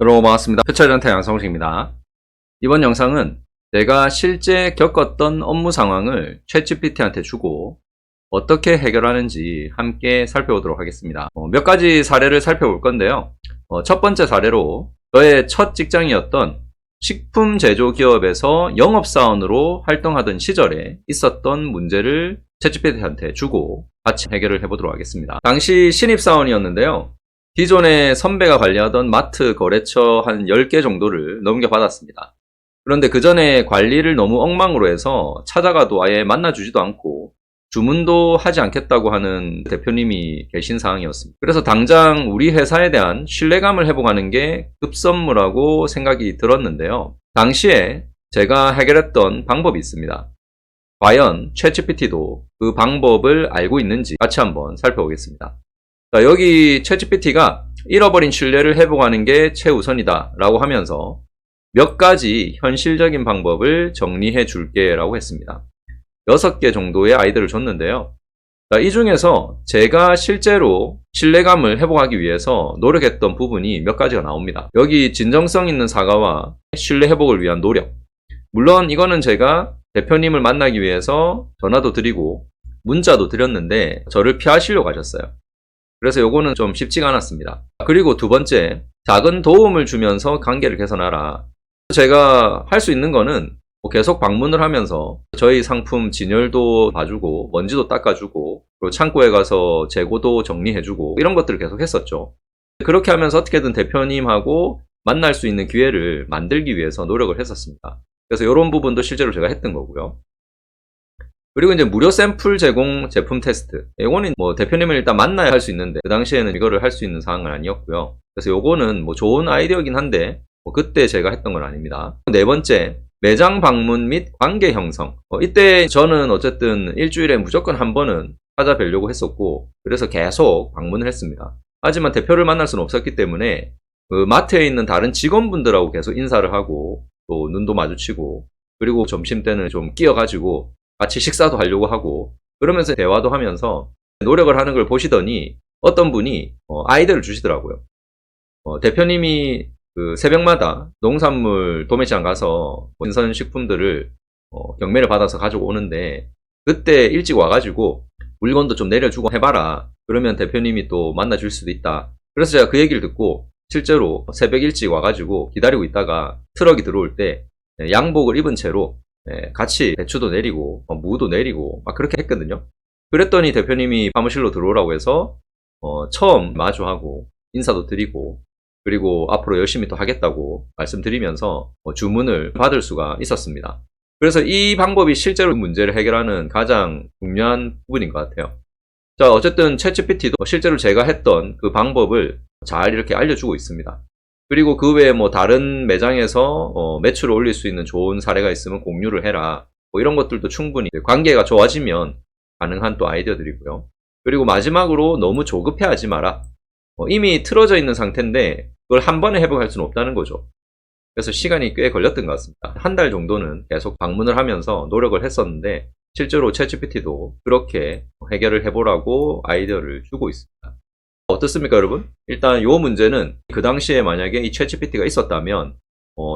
여러분 반갑습니다. 표철전태 양성식입니다. 이번 영상은 내가 실제 겪었던 업무 상황을 챗GPT한테 주고 어떻게 해결하는지 함께 살펴보도록 하겠습니다. 몇 가지 사례를 살펴볼 건데요. 첫 번째 사례로 저의 첫 직장이었던 식품 제조 기업에서 영업사원으로 활동하던 시절에 있었던 문제를 챗GPT한테 주고 같이 해결을 해보도록 하겠습니다. 당시 신입사원이었는데요. 기존에 선배가 관리하던 마트 거래처 한 10개 정도를 넘겨받았습니다. 그런데 그 전에 관리를 너무 엉망으로 해서 찾아가도 아예 만나주지도 않고 주문도 하지 않겠다고 하는 대표님이 계신 상황이었습니다. 그래서 당장 우리 회사에 대한 신뢰감을 회복하는 게 급선무라고 생각이 들었는데요. 당시에 제가 해결했던 방법이 있습니다. 과연 챗GPT도 그 방법을 알고 있는지 같이 한번 살펴보겠습니다. 자, 여기 챗GPT가 잃어버린 신뢰를 회복하는 게 최우선이다 라고 하면서 몇 가지 현실적인 방법을 정리해 줄게 라고 했습니다. 6개 정도의 아이디어를 줬는데요. 자, 이 중에서 제가 실제로 신뢰감을 회복하기 위해서 노력했던 부분이 몇 가지가 나옵니다. 여기 진정성 있는 사과와 신뢰 회복을 위한 노력. 물론 이거는 제가 대표님을 만나기 위해서 전화도 드리고 문자도 드렸는데 저를 피하시려고 하셨어요. 그래서 요거는 좀 쉽지가 않았습니다. 그리고 두 번째, 작은 도움을 주면서 관계를 개선하라. 제가 할 수 있는 거는 계속 방문을 하면서 저희 상품 진열도 봐주고 먼지도 닦아주고 그리고 창고에 가서 재고도 정리해주고 이런 것들을 계속 했었죠. 그렇게 하면서 어떻게든 대표님하고 만날 수 있는 기회를 만들기 위해서 노력을 했었습니다. 그래서 이런 부분도 실제로 제가 했던 거고요. 그리고 이제 무료 샘플 제공 제품 테스트. 이거는 뭐 대표님을 일단 만나야 할 수 있는데 그 당시에는 이거를 할 수 있는 상황은 아니었고요. 그래서 요거는 뭐 좋은 아이디어이긴 한데 뭐 그때 제가 했던 건 아닙니다. 네 번째, 매장 방문 및 관계 형성. 이때 저는 어쨌든 일주일에 무조건 한 번은 찾아뵈려고 했었고 그래서 계속 방문을 했습니다. 하지만 대표를 만날 수는 없었기 때문에 그 마트에 있는 다른 직원분들하고 계속 인사를 하고 또 눈도 마주치고 그리고 점심 때는 좀 끼어가지고 같이 식사도 하려고 하고 그러면서 대화도 하면서 노력을 하는 걸 보시더니 어떤 분이 아이디어를 주시더라고요. 대표님이 그 새벽마다 농산물 도매시장 가서 신선 식품들을 경매를 받아서 가지고 오는데 그때 일찍 와가지고 물건도 좀 내려주고 해봐라. 그러면 대표님이 또 만나줄 수도 있다. 그래서 제가 그 얘기를 듣고 실제로 새벽 일찍 와가지고 기다리고 있다가 트럭이 들어올 때 양복을 입은 채로 같이 배추도 내리고 무도 내리고 막 그렇게 했거든요. 그랬더니 대표님이 사무실로 들어오라고 해서 처음 마주하고 인사도 드리고 그리고 앞으로 열심히 또 하겠다고 말씀드리면서 주문을 받을 수가 있었습니다. 그래서 이 방법이 실제로 문제를 해결하는 가장 중요한 부분인 것 같아요. 자, 어쨌든 챗GPT도 실제로 제가 했던 그 방법을 잘 이렇게 알려주고 있습니다. 그리고 그 외에 뭐 다른 매장에서 매출을 올릴 수 있는 좋은 사례가 있으면 공유를 해라. 뭐 이런 것들도 충분히 관계가 좋아지면 가능한 또 아이디어들이고요. 그리고 마지막으로 너무 조급해하지 마라. 이미 틀어져 있는 상태인데 그걸 한 번에 회복할 수는 없다는 거죠. 그래서 시간이 꽤 걸렸던 것 같습니다. 한 달 정도는 계속 방문을 하면서 노력을 했었는데 실제로 챗GPT도 그렇게 해결을 해보라고 아이디어를 주고 있습니다. 어떻습니까, 여러분? 일단 이 문제는 그 당시에 만약에 이 챗GPT가 있었다면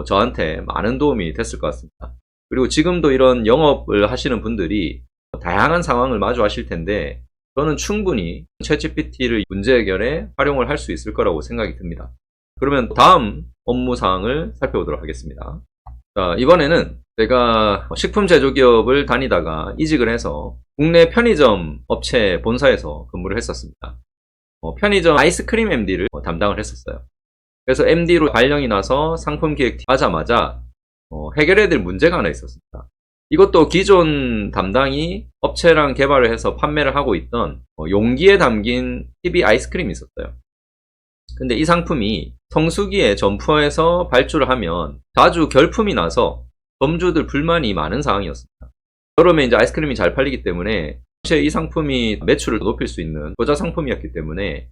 저한테 많은 도움이 됐을 것 같습니다. 그리고 지금도 이런 영업을 하시는 분들이 다양한 상황을 마주하실 텐데 저는 충분히 챗GPT를 문제 해결에 활용을 할 수 있을 거라고 생각이 듭니다. 그러면 다음 업무 사항을 살펴보도록 하겠습니다. 자, 이번에는 제가 식품 제조기업을 다니다가 이직을 해서 국내 편의점 업체 본사에서 근무를 했었습니다. 편의점 아이스크림 MD를 담당을 했었어요. 그래서 MD로 발령이 나서 상품 기획 하자마자 해결해야 될 문제가 하나 있었습니다. 이것도 기존 담당이 업체랑 개발을 해서 판매를 하고 있던 용기에 담긴 TV 아이스크림이 있었어요. 근데 이 상품이 성수기에 점포에서 발주를 하면 자주 결품이 나서 점주들 불만이 많은 상황이었습니다. 그러면 이제 아이스크림이 잘 팔리기 때문에 이 상품이 매출을 높일 수 있는 효자 상품이었기 때문에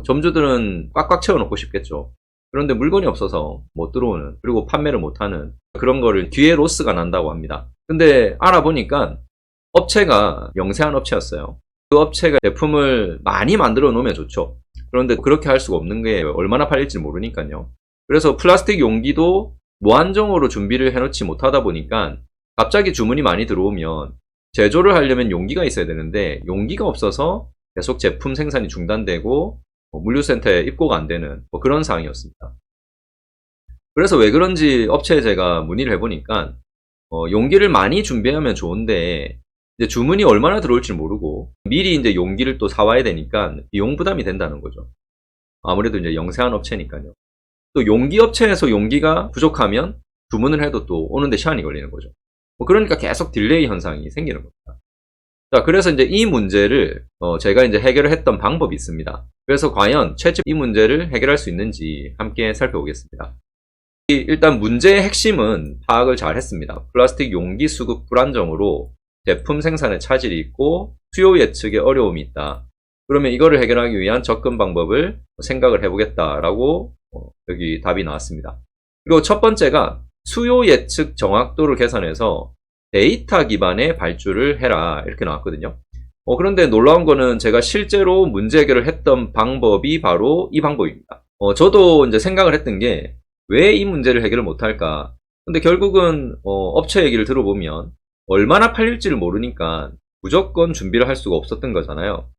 점주들은 꽉꽉 채워놓고 싶겠죠. 그런데 물건이 없어서 못 들어오는 그리고 판매를 못하는 그런 거를 뒤에 로스가 난다고 합니다. 근데 알아보니까 업체가 영세한 업체였어요. 그 업체가 제품을 많이 만들어 놓으면 좋죠. 그런데 그렇게 할 수가 없는 게 얼마나 팔릴지 모르니까요. 그래서 플라스틱 용기도 무한정으로 준비를 해놓지 못하다 보니까 갑자기 주문이 많이 들어오면 제조를 하려면 용기가 있어야 되는데 용기가 없어서 계속 제품 생산이 중단되고 물류센터에 입고가 안 되는 그런 상황이었습니다. 그래서 왜 그런지 업체에 제가 문의를 해보니까 용기를 많이 준비하면 좋은데 이제 주문이 얼마나 들어올지 모르고 미리 이제 용기를 또 사와야 되니까 비용 부담이 된다는 거죠. 아무래도 이제 영세한 업체니까요. 또 용기 업체에서 용기가 부족하면 주문을 해도 또 오는데 시간이 걸리는 거죠. 그러니까 계속 딜레이 현상이 생기는 겁니다. 자, 그래서 이제 이 문제를 제가 이제 해결을 했던 방법이 있습니다. 그래서 과연 챗GPT 이 문제를 해결할 수 있는지 함께 살펴보겠습니다. 일단 문제의 핵심은 파악을 잘 했습니다. 플라스틱 용기 수급 불안정으로 제품 생산에 차질이 있고 수요 예측에 어려움이 있다. 그러면 이거를 해결하기 위한 접근 방법을 생각을 해보겠다라고 여기 답이 나왔습니다. 그리고 첫 번째가 수요 예측 정확도를 계산해서 데이터 기반의 발주를 해라 이렇게 나왔거든요. 그런데 놀라운 거는 제가 실제로 문제 해결을 했던 방법이 바로 이 방법입니다. 저도 이제 생각을 했던 게 왜 이 문제를 해결을 못할까? 근데 결국은 업체 얘기를 들어보면 얼마나 팔릴지를 모르니까 무조건 준비를 할 수가 없었던 거잖아요.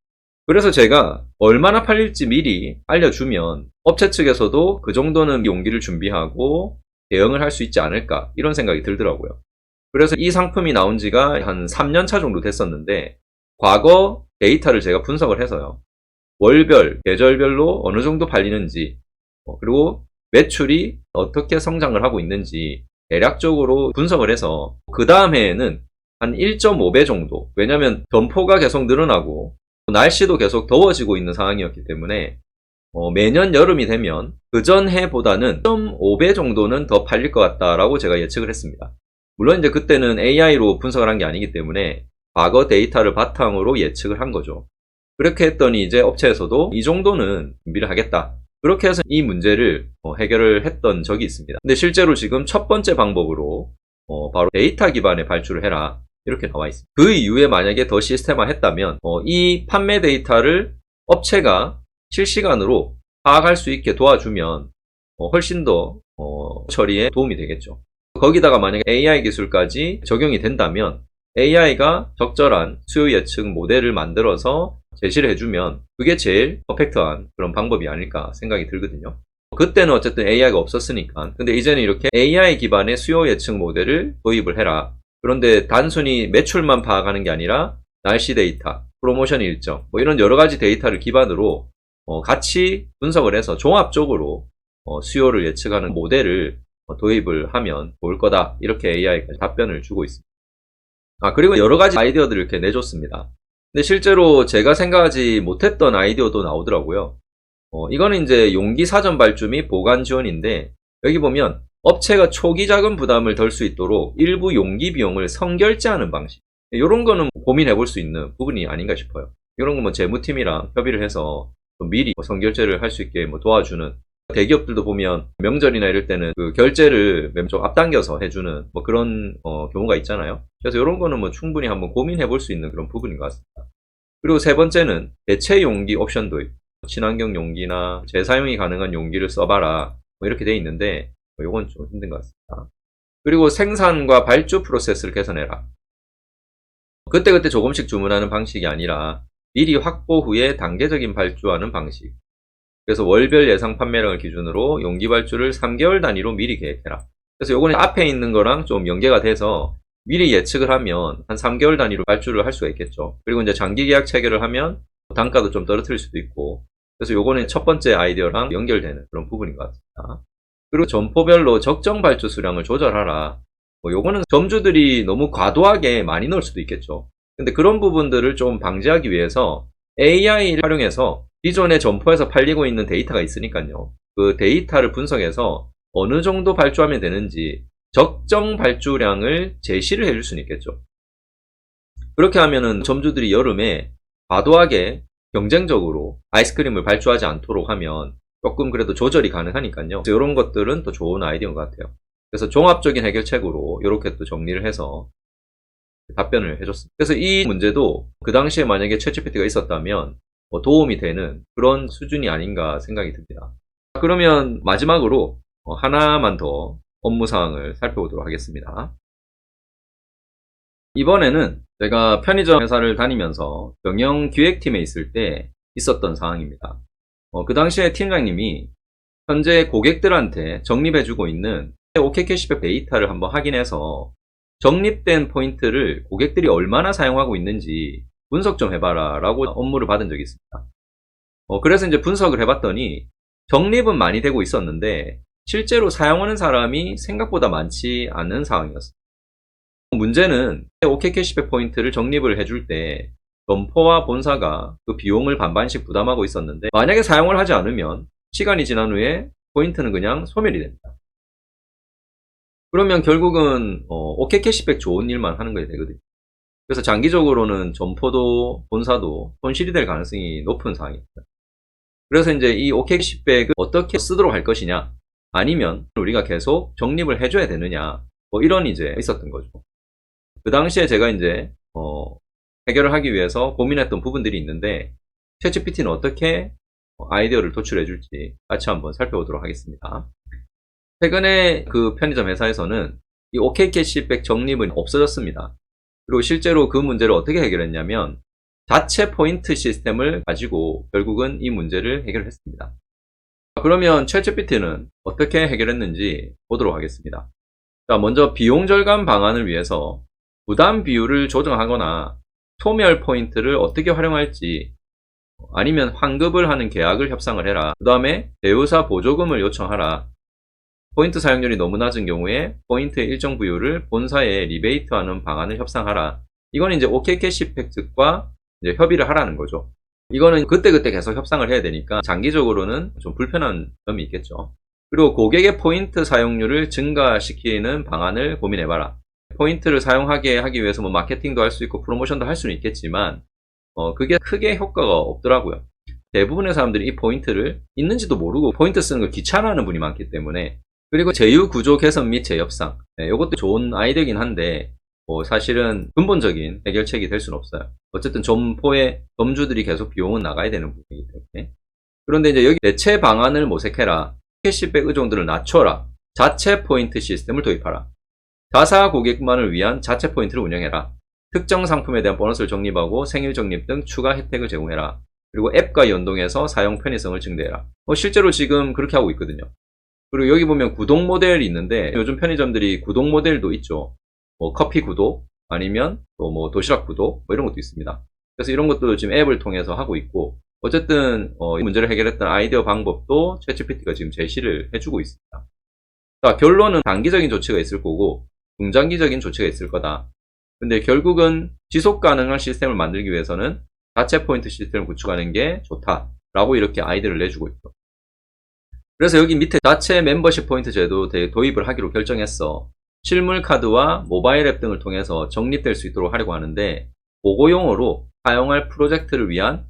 그래서 제가 얼마나 팔릴지 미리 알려주면 업체 측에서도 그 정도는 용기를 준비하고 대응을 할 수 있지 않을까 이런 생각이 들더라고요. 그래서 이 상품이 나온 지가 한 3년 차 정도 됐었는데 과거 데이터를 제가 분석을 해서요. 월별, 계절별로 어느 정도 팔리는지 그리고 매출이 어떻게 성장을 하고 있는지 대략적으로 분석을 해서 그 다음 해에는 한 1.5배 정도, 왜냐하면 점포가 계속 늘어나고 날씨도 계속 더워지고 있는 상황이었기 때문에 매년 여름이 되면 그전 해보다는 1.5배 정도는 더 팔릴 것 같다라고 제가 예측을 했습니다. 물론 이제 그때는 AI로 분석을 한 게 아니기 때문에 과거 데이터를 바탕으로 예측을 한 거죠. 그렇게 했더니 이제 업체에서도 이 정도는 준비를 하겠다. 그렇게 해서 이 문제를 해결을 했던 적이 있습니다. 근데 실제로 지금 첫 번째 방법으로 바로 데이터 기반의 발주를 해라 이렇게 나와 있습니다. 그 이후에 만약에 더 시스템화 했다면 이 판매 데이터를 업체가 실시간으로 파악할 수 있게 도와주면 훨씬 더 처리에 도움이 되겠죠. 거기다가 만약에 AI 기술까지 적용이 된다면 AI가 적절한 수요 예측 모델을 만들어서 제시를 해주면 그게 제일 퍼펙트한 그런 방법이 아닐까 생각이 들거든요. 그때는 어쨌든 AI가 없었으니까. 근데 이제는 이렇게 AI 기반의 수요 예측 모델을 도입을 해라. 그런데 단순히 매출만 파악하는 게 아니라 날씨 데이터, 프로모션 일정 이런 여러 가지 데이터를 기반으로 같이 분석을 해서 종합적으로 수요를 예측하는 모델을 도입을 하면 좋을 거다. 이렇게 AI가 답변을 주고 있습니다. 그리고 여러 가지 아이디어들을 이렇게 내줬습니다. 근데 실제로 제가 생각하지 못했던 아이디어도 나오더라고요. 이거는 이제 용기 사전 발주 및 보관 지원인데 여기 보면 업체가 초기 자금 부담을 덜 수 있도록 일부 용기 비용을 선결제하는 방식. 이런 거는 고민해 볼 수 있는 부분이 아닌가 싶어요. 이런 거 뭐 재무팀이랑 협의를 해서 미리 선결제를 할 수 있게 도와주는, 대기업들도 보면 명절이나 이럴 때는 그 결제를 좀 앞당겨서 해주는 그런 경우가 있잖아요. 그래서 이런 거는 충분히 한번 고민해 볼 수 있는 그런 부분인 것 같습니다. 그리고 세 번째는 대체 용기 옵션 도입. 친환경 용기나 재사용이 가능한 용기를 써봐라 이렇게 돼 있는데 이건 좀 힘든 것 같습니다. 그리고 생산과 발주 프로세스를 개선해라. 그때그때 조금씩 주문하는 방식이 아니라 미리 확보 후에 단계적인 발주하는 방식. 그래서 월별 예상 판매량을 기준으로 용기 발주를 3개월 단위로 미리 계획해라. 그래서 요거는 앞에 있는 거랑 좀 연계가 돼서 미리 예측을 하면 한 3개월 단위로 발주를 할 수가 있겠죠. 그리고 이제 장기 계약 체결을 하면 단가도 좀 떨어뜨릴 수도 있고. 그래서 요거는 첫 번째 아이디어랑 연결되는 그런 부분인 것 같습니다. 그리고 점포별로 적정 발주 수량을 조절하라. 요거는 점주들이 너무 과도하게 많이 넣을 수도 있겠죠. 근데 그런 부분들을 좀 방지하기 위해서 AI를 활용해서 기존의 점포에서 팔리고 있는 데이터가 있으니까요. 그 데이터를 분석해서 어느 정도 발주하면 되는지 적정 발주량을 제시를 해줄 수는 있겠죠. 그렇게 하면은 점주들이 여름에 과도하게 경쟁적으로 아이스크림을 발주하지 않도록 하면 조금 그래도 조절이 가능하니까요. 그래서 이런 것들은 또 좋은 아이디어인 것 같아요. 그래서 종합적인 해결책으로 이렇게 또 정리를 해서 답변을 해줬습니다. 그래서 이 문제도 그 당시에 만약에 챗GPT가 있었다면 도움이 되는 그런 수준이 아닌가 생각이 듭니다. 그러면 마지막으로 하나만 더 업무 상황을 살펴보도록 하겠습니다. 이번에는 제가 편의점 회사를 다니면서 경영기획팀에 있을 때 있었던 상황입니다. 그 당시에 팀장님이 현재 고객들한테 적립해주고 있는 OK 캐시백 데이터를 한번 확인해서 적립된 포인트를 고객들이 얼마나 사용하고 있는지 분석 좀 해봐라 라고 업무를 받은 적이 있습니다. 그래서 이제 분석을 해봤더니 적립은 많이 되고 있었는데 실제로 사용하는 사람이 생각보다 많지 않은 상황이었습니다. 문제는 OK 캐시백 포인트를 적립을 해줄 때 점포와 본사가 그 비용을 반반씩 부담하고 있었는데 만약에 사용을 하지 않으면 시간이 지난 후에 포인트는 그냥 소멸이 됩니다. 그러면 결국은 OK 캐시백 좋은 일만 하는 거야 되거든요. 그래서 장기적으로는 점포도 본사도 손실이 될 가능성이 높은 상황입니다. 그래서 이제 이 OK 캐시백을 어떻게 쓰도록 할 것이냐, 아니면 우리가 계속 적립을 해줘야 되느냐, 이런 이제 있었던 거죠. 그 당시에 제가 이제 해결을 하기 위해서 고민했던 부분들이 있는데 챗GPT는 어떻게 아이디어를 도출해 줄지 같이 한번 살펴보도록 하겠습니다. 최근에 그 편의점 회사에서는 이 OK 캐시백 적립은 없어졌습니다. 그리고 실제로 그 문제를 어떻게 해결했냐면 자체 포인트 시스템을 가지고 결국은 이 문제를 해결했습니다. 그러면 챗GPT는 어떻게 해결했는지 보도록 하겠습니다. 자, 먼저 비용 절감 방안을 위해서 부담 비율을 조정하거나 소멸 포인트를 어떻게 활용할지, 아니면 환급을 하는 계약을 협상을 해라. 그 다음에 대우사 보조금을 요청하라. 포인트 사용률이 너무 낮은 경우에 포인트의 일정 부분을 본사에 리베이트하는 방안을 협상하라. 이건 이제 OK 캐시백 측과 이제 협의를 하라는 거죠. 이거는 그때그때 계속 협상을 해야 되니까 장기적으로는 좀 불편한 점이 있겠죠. 그리고 고객의 포인트 사용률을 증가시키는 방안을 고민해봐라. 포인트를 사용하게 하기 위해서 뭐 마케팅도 할 수 있고 프로모션도 할 수는 있겠지만 그게 크게 효과가 없더라고요. 대부분의 사람들이 이 포인트를 있는지도 모르고 포인트 쓰는 걸 귀찮아하는 분이 많기 때문에. 그리고 제휴 구조 개선 및 재협상, 이것도 좋은 아이디어긴 한데 사실은 근본적인 해결책이 될 수는 없어요. 어쨌든 점포의 점주들이 계속 비용은 나가야 되는 부분이기 때문에. 그런데 이제 여기 대체 방안을 모색해라. 캐시백 의존도를 낮춰라. 자체 포인트 시스템을 도입하라. 자사 고객만을 위한 자체 포인트를 운영해라. 특정 상품에 대한 보너스를 적립하고 생일 적립 등 추가 혜택을 제공해라. 그리고 앱과 연동해서 사용 편의성을 증대해라. 실제로 지금 그렇게 하고 있거든요. 그리고 여기 보면 구독 모델이 있는데 요즘 편의점들이 구독 모델도 있죠. 커피 구독, 아니면 또 도시락 구독, 이런 것도 있습니다. 그래서 이런 것도 지금 앱을 통해서 하고 있고, 어쨌든 이 문제를 해결했던 아이디어 방법도 챗GPT가 지금 제시를 해주고 있습니다. 자, 결론은 단기적인 조치가 있을 거고 중장기적인 조치가 있을 거다. 근데 결국은 지속 가능한 시스템을 만들기 위해서는 자체 포인트 시스템을 구축하는 게 좋다라고 이렇게 아이디어를 내주고 있죠. 그래서 여기 밑에 자체 멤버십 포인트 제도 도입을 하기로 결정했어. 실물 카드와 모바일 앱 등을 통해서 적립될 수 있도록 하려고 하는데 보고용어로 사용할 프로젝트를 위한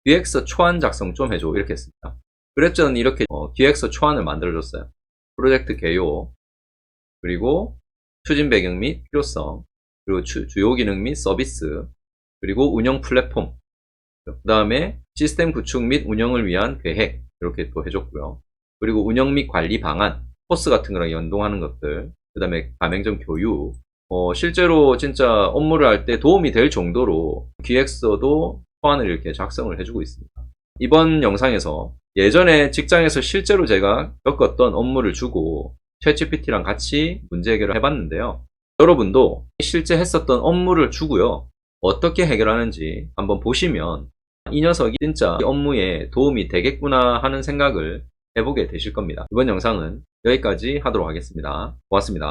기획서 초안 작성 좀 해줘, 이렇게 했습니다. 그랬죠. 이렇게 기획서 초안을 만들어줬어요. 프로젝트 개요, 그리고 추진 배경 및 필요성, 그리고 주요 기능 및 서비스, 그리고 운영 플랫폼, 그 다음에 시스템 구축 및 운영을 위한 계획, 이렇게 또 해줬고요. 그리고 운영 및 관리 방안, 코스 같은 거랑 연동하는 것들, 그 다음에 가맹점 교육, 실제로 진짜 업무를 할 때 도움이 될 정도로 기획서도 초안을 이렇게 작성을 해주고 있습니다. 이번 영상에서 예전에 직장에서 실제로 제가 겪었던 업무를 주고 챗GPT랑 같이 문제 해결을 해봤는데요. 여러분도 실제 했었던 업무를 주고요, 어떻게 해결하는지 한번 보시면 이 녀석이 진짜 업무에 도움이 되겠구나 하는 생각을 해보게 되실 겁니다. 이번 영상은 여기까지 하도록 하겠습니다. 고맙습니다.